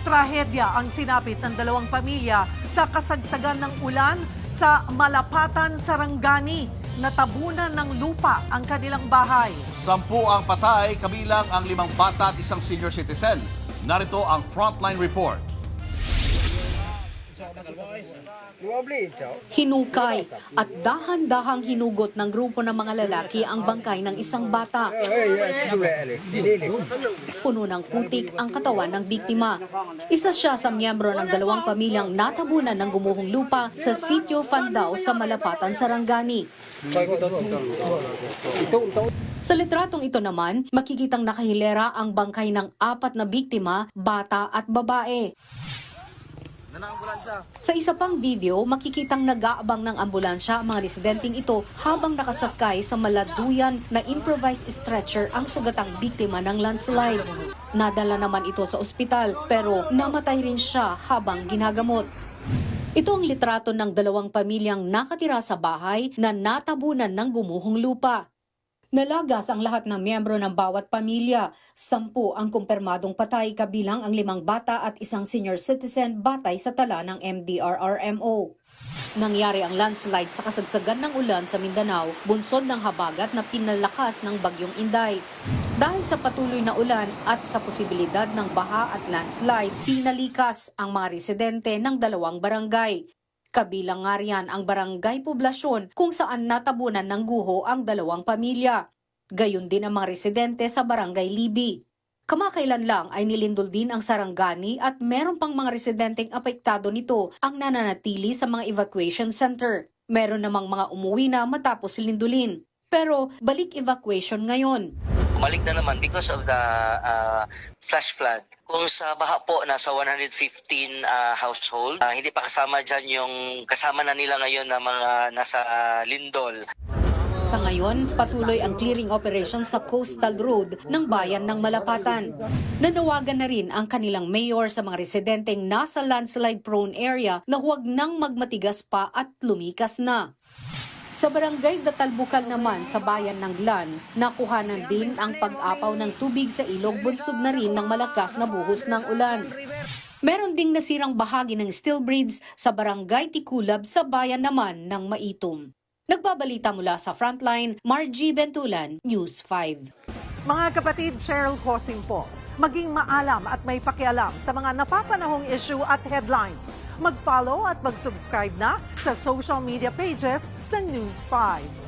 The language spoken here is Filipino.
Trahedya ang sinapit ng dalawang pamilya sa kasagsagan ng ulan sa Malapatan, Sarangani. Natabunan ng lupa ang kanilang bahay. 10 ang patay, kabilang ang 5 bata at isang senior citizen. Narito ang Frontline Report. Hinukay at dahan-dahang hinugot ng grupo ng mga lalaki ang bangkay ng isang bata. Puno ng putik ang katawan ng biktima. Isa siya sa miyembro ng dalawang pamilyang natabunan ng gumuhong lupa sa Sitio Fandao sa Malapatan, Sarangani. Sa litratong ito naman, makikitang nakahilera ang bangkay ng 4 na biktima, bata at babae. Sa isa pang video, makikitang nag-aabang ng ambulansya ang mga residenteng ito habang nakasakay sa maladuyan na improvised stretcher ang sugatang biktima ng landslide. Nadala naman ito sa ospital pero namatay rin siya habang ginagamot. Ito ang litrato ng dalawang pamilyang nakatira sa bahay na natabunan ng gumuhong lupa. Nalagas ang lahat ng miyembro ng bawat pamilya. 10 ang kumpirmadong patay kabilang ang 5 bata at isang senior citizen batay sa tala ng MDRRMO. Nangyari ang landslide sa kasagsagan ng ulan sa Mindanao, bunsod ng habagat na pinalakas ng Bagyong Inday. Dahil sa patuloy na ulan at sa posibilidad ng baha at landslide, pinalikas ang mga residente ng dalawang barangay. Kabilang nga riyan ang barangay poblasyon kung saan natabunan ng guho ang dalawang pamilya. Gayon din ang mga residente sa barangay Libi. Kamakailan lang ay nilindol din ang Sarangani at meron pang mga residenteng apektado nito ang nananatili sa mga evacuation center. Meron namang mga umuwi na matapos lindulin. Pero balik evacuation ngayon. Bumalik na naman because of the flash flood. Kung sa baha po, nasa 115 household, hindi pa kasama dyan yung kasama na nila ngayon na mga nasa lindol. Sa ngayon, patuloy ang clearing operation sa coastal road ng bayan ng Malapatan. Nanawagan na rin ang kanilang mayor sa mga residenteng nasa landslide-prone area na huwag nang magmatigas pa at lumikas na. Sa barangay Datalbukal naman sa bayan ng Glan, nakuhanan din ang pag-apaw ng tubig sa ilog bunsod na rin ng malakas na buhos ng ulan. Meron ding nasirang bahagi ng steel bridge sa barangay Tikulab sa bayan naman ng Maitom. Nagbabalita mula sa Frontline, Margie Bentulan, News 5. Mga kapatid, Cheryl Cosing po. Maging maalam at may pakialam sa mga napapanahong issue at headlines. Mag-follow at mag-subscribe na sa social media pages ng News 5.